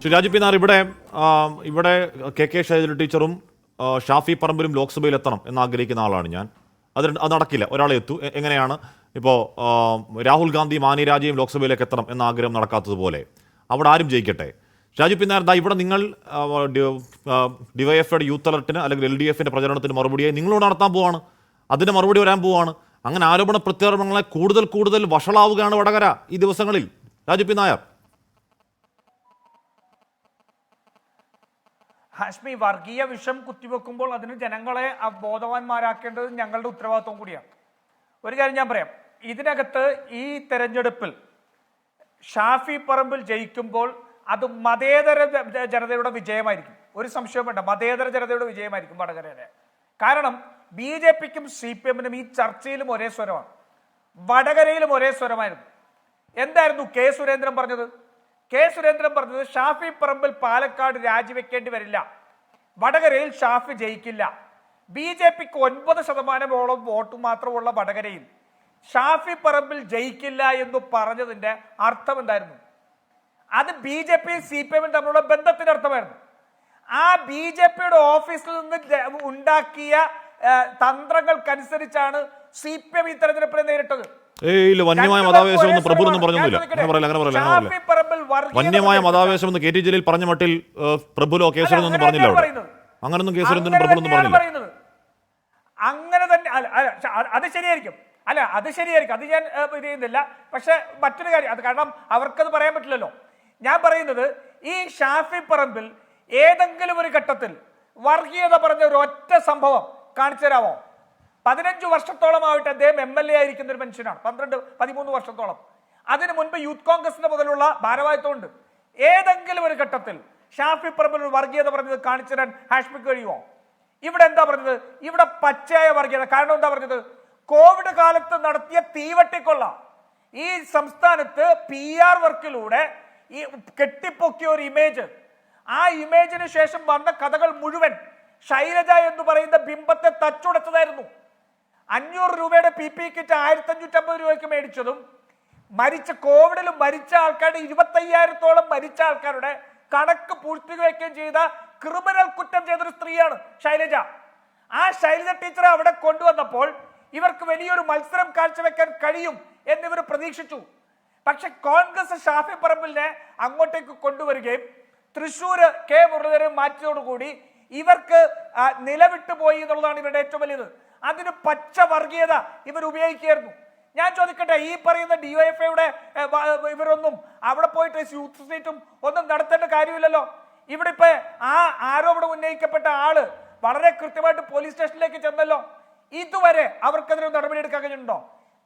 Shri Raju P Nair, ഇവിടെ K Shailaja ടീച്ചറും ഷാഫി പറമ്പിലും ലോക്സഭയിൽ എത്തണം എന്ന് ആഗ്രഹിക്കുന്ന ആളാണ് ഞാൻ. അത് നടക്കില്ല, ഒരാളെ എത്തൂ. എങ്ങനെയാണ് ഇപ്പോൾ രാഹുൽ ഗാന്ധി മാനിരാജയും ലോക്സഭയിലേക്ക് എത്തണം എന്ന ആഗ്രഹം നടക്കാത്തതുപോലെ അവിടെ ആരും ജയിക്കട്ടെ. രാജു പി നായർ, ഇവിടെ നിങ്ങൾ ഡിവൈഎഫ്ഐയുടെ യൂത്ത് അലർട്ടിന് അല്ലെങ്കിൽ LDFന്റെ പ്രചരണത്തിന് മറുപടിയായി നിങ്ങളോട് നടത്താൻ പോവാണ്, അതിൻ്റെ മറുപടി വരാൻ പോവാണ്. അങ്ങനെ ആരോപണ പ്രത്യാരോപണങ്ങളെ കൂടുതൽ വഷളാവുകയാണ് വടകര ഈ ദിവസങ്ങളിൽ. രാജു പി നായർ, ഹാഷ്മി, വർഗീയ വിഷം കുത്തിവെക്കുമ്പോൾ അതിന് ജനങ്ങളെ ബോധവാന്മാരാക്കേണ്ടത് ഞങ്ങളുടെ ഉത്തരവാദിത്വം കൂടിയാണ്. ഒരു കാര്യം ഞാൻ പറയാം, ഇതിനകത്ത് ഈ തെരഞ്ഞെടുപ്പിൽ ഷാഫി പറമ്പിൽ ജയിക്കുമ്പോൾ അത് മതേതര ജനതയുടെ വിജയമായിരിക്കും. ഒരു സംശയവും വേണ്ട, മതേതര ജനതയുടെ വിജയമായിരിക്കും വടകരയിലെ. കാരണം BJPക്കും CPMനും ഈ ചർച്ചയിലും ഒരേ സ്വരമാണ്, വടകരയിലും ഒരേ സ്വരമായിരുന്നു. എന്തായിരുന്നു കെ സുരേന്ദ്രൻ പറഞ്ഞത്? ഷാഫി പറമ്പിൽ പാലക്കാട് രാജിവെക്കേണ്ടി വരില്ല, വടകരയിൽ ഷാഫി ജയിക്കില്ല. BJPക്ക് 9% വോട്ട് മാത്രമുള്ള വടകരയിൽ ഷാഫി പറമ്പിൽ ജയിക്കില്ല എന്ന് പറഞ്ഞതിന്റെ അർത്ഥം എന്തായിരുന്നു? അത് BJPയും CPMനും തമ്മിലുള്ള ബന്ധത്തിന്റെ അർത്ഥമായിരുന്നു. ആ BJPയുടെ ഓഫീസിൽ നിന്ന് ഉണ്ടാക്കിയ തന്ത്രങ്ങൾക്കനുസരിച്ചാണ് CPM ഈ തെരഞ്ഞെടുപ്പിനെ നേരിട്ടത്. വന്യമായ മതാവേശം എന്ന് പ്രഭുരൊന്നും പറഞ്ഞൊന്നുമില്ല. വന്യമായ മതാവേശം എന്ന് KT ജലീൽ പറഞ്ഞ മട്ടിൽ പ്രഭുലോ കേസുരൊന്നും പറഞ്ഞില്ല. അങ്ങനൊന്നും കേസുരൊന്നും പ്രഭുലൊന്നും പറഞ്ഞില്ല. അങ്ങനെ തന്നെ അത് ശരിയായിരിക്കും, അത് ഞാൻ ഇത് ചെയ്യുന്നില്ല. പക്ഷെ മറ്റൊരു കാര്യം, അത് കാരണം അവർക്കത് പറയാൻ പറ്റില്ലല്ലോ. ഞാൻ പറയുന്നത്, ഈ ഷാഫി പറമ്പിൽ ഏതെങ്കിലും ഒരു ഘട്ടത്തിൽ വർഗീയത പറഞ്ഞ ഒരു ഒറ്റ സംഭവം കാണിച്ചു തരാമോ? 15 വർഷത്തോളമായിട്ട് അദ്ദേഹം MLA ആയിരിക്കുന്ന ഒരു മനുഷ്യനാണ്, 12-13 വർഷത്തോളം. അതിനു മുൻപ് യൂത്ത് കോൺഗ്രസിന്റെ മുതലുള്ള ഭാരവാഹിത്വമുണ്ട്. ഏതെങ്കിലും ഒരു ഘട്ടത്തിൽ ഷാഫി പറമ്പിൽ ഒരു വർഗീയത പറഞ്ഞത് കാണിച്ചു തരാൻ ഹാഷ്മിക്ക് കഴിയുമോ? ഇവിടെ എന്താ പറഞ്ഞത്? ഇവിടെ പച്ചയായ വർഗീയത. കാരണം എന്താ പറഞ്ഞത്? കോവിഡ് കാലത്ത് നടത്തിയ തീവട്ടിക്കൊള്ള ഈ സംസ്ഥാനത്ത് PR വർക്കിലൂടെ ഈ കെട്ടിപ്പൊക്കിയ ഒരു ഇമേജ്, ആ ഇമേജിന് ശേഷം വന്ന കഥകൾ മുഴുവൻ ശൈലജ എന്ന് പറയുന്ന ബിംബത്തെ തച്ചുടച്ചതായിരുന്നു. 500 രൂപയുടെ PP കിറ്റ് 1550 രൂപയ്ക്ക് മേടിച്ചതും കോവിഡിൽ മരിച്ച ആൾക്കാരുടെ 25,000-ഓളം മരിച്ച ആൾക്കാരുടെ കണക്ക് പൂഴ്ത്തിവെക്കുകയും ചെയ്ത ക്രിമിനൽ കുറ്റം ചെയ്തൊരു സ്ത്രീയാണ് ശൈലജ. ആ ശൈലജ ടീച്ചറെ അവിടെ കൊണ്ടുവന്നപ്പോൾ ഇവർക്ക് വലിയൊരു മത്സരം കാഴ്ചവെക്കാൻ കഴിയും എന്നിവർ പ്രതീക്ഷിച്ചു. പക്ഷെ കോൺഗ്രസ് ഷാഫി പറമ്പിലിനെ അങ്ങോട്ടേക്ക് കൊണ്ടുവരികയും തൃശ്ശൂർ കെ മുരളീധരൻ മാറ്റിയതോടുകൂടി ഇവർക്ക് നിലവിട്ടു പോയി എന്നുള്ളതാണ് ഇവരുടെ ഏറ്റവും വലിയത്. അതിന് പച്ച വർഗീയത ഇവർ ഉപയോഗിക്കുകയായിരുന്നു. ഞാൻ ചോദിക്കട്ടെ, ഈ പറയുന്ന DYFIയുടെ ഇവരൊന്നും അവിടെ പോയിട്ട് യൂത്ത് സ്ട്രീറ്റും ഒന്നും നടത്തേണ്ട കാര്യമില്ലല്ലോ. ഇവിടെ ഇപ്പൊ ആ ആരോപണം ഉന്നയിക്കപ്പെട്ട ആള് വളരെ കൃത്യമായിട്ട് പോലീസ് സ്റ്റേഷനിലേക്ക് ചെന്നല്ലോ. ഇതുവരെ അവർക്കെതിരെ നടപടി എടുക്കാൻ കഴിഞ്ഞിട്ടുണ്ടോ?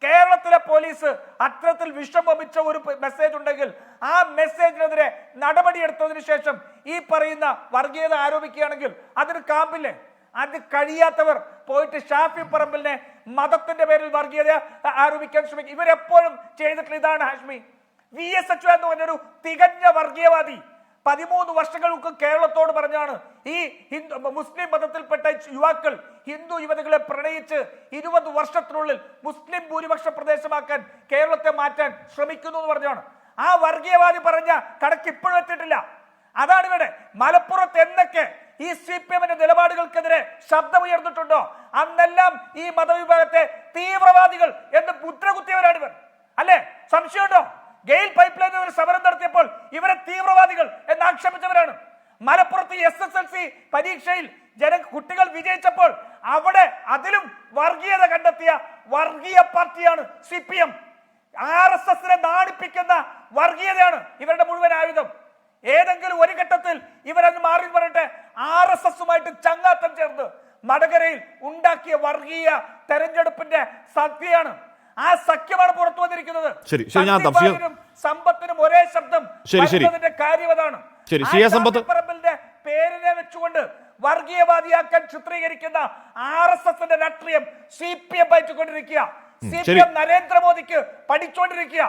കേരളത്തിലെ പോലീസ് അത്തരത്തിൽ വിഷം വമിച്ച ഒരു മെസ്സേജ് ഉണ്ടെങ്കിൽ ആ മെസ്സേജിനെതിരെ നടപടിയെടുത്തതിനു ശേഷം ഈ പറയുന്ന വർഗീയത ആരോപിക്കുകയാണെങ്കിൽ അതിന് കാമ്പില്ലേ? അത് കഴിയാത്തവർ പോയിട്ട് ഷാഫി പറമ്പിലിനെ മതത്തിന്റെ പേരിൽ വർഗീയത ആരോപിക്കാൻ ശ്രമിക്കും. ഇവരെപ്പോഴും ചെയ്തിട്ടുള്ള ഇതാണ് ഹാഷ്മി. VS അച്യുതാനന്ദൻ എന്ന് പറഞ്ഞൊരു തികഞ്ഞ വർഗീയവാദി 13 വർഷങ്ങൾക്ക് കേരളത്തോട് പറഞ്ഞാണ് ഈ മുസ്ലിം മതത്തിൽപ്പെട്ട യുവാക്കൾ ഹിന്ദു യുവതികളെ പ്രണയിച്ച് 20 വർഷത്തിനുള്ളിൽ മുസ്ലിം ഭൂരിപക്ഷ പ്രദേശമാക്കാൻ കേരളത്തെ മാറ്റാൻ ശ്രമിക്കുന്നു എന്ന് പറഞ്ഞാണ്. ആ വർഗീയവാദി പറഞ്ഞ കണക്ക് ഇപ്പോഴും എത്തിയിട്ടില്ല. അതാണ് ഇവിടെ. മലപ്പുറത്ത് എന്നൊക്കെ ഈ CPMന്റെ നിലപാടുകൾക്കെതിരെ ശബ്ദമുയർന്നിട്ടുണ്ടോ അന്നെല്ലാം ഈ മതവിഭാഗത്തെ തീവ്രവാദികൾ എന്ന് മുദ്ര കുത്തിയവരാണ് ഇവർ, അല്ലേ? സംശയമുണ്ടോ? ഗെയിൽ പൈപ്പ് ലൈനിൽ ഒരു സമരം നടത്തിയപ്പോൾ ഇവരെ തീവ്രവാദികൾ എന്ന് ആക്ഷേപിച്ചവരാണ്. മലപ്പുറത്ത് SSLC പരീക്ഷയിൽ കുട്ടികൾ വിജയിച്ചപ്പോൾ അവിടെ അതിലും വർഗീയത കണ്ടെത്തിയ വർഗീയ പാർട്ടിയാണ് CPM. RSSനെ നാണിപ്പിക്കുന്ന വർഗീയതയാണ് ഇവരുടെ മുഴുവൻ ആയുധം. ഏതെങ്കിലും ഒരു ഘട്ടത്തിൽ ഇവരങ്ങ് മാറി പറയട്ടെ, RSSുമായിട്ട് ചങ്ങാത്തം ചേർന്ന് വടകരയിൽ ഉണ്ടാക്കിയ വർഗീയ തെരഞ്ഞെടുപ്പിന്റെ സഖ്യമാണ്. ആ സഖ്യമാണ് പുറത്തു വന്നിരിക്കുന്നത്. സമ്പത്തിനും ഒരേ ശബ്ദം കാര്യവതാണ്. പറമ്പിലിന്റെ പേരിനെ വെച്ചുകൊണ്ട് വർഗീയവാദിയാക്കാൻ ചിത്രീകരിക്കുന്ന RSSന്റെ രാഷ്ട്രീയം CPM പയറ്റുകൊണ്ടിരിക്കുക. CPM നരേന്ദ്രമോദിക്ക് പഠിച്ചുകൊണ്ടിരിക്കുക.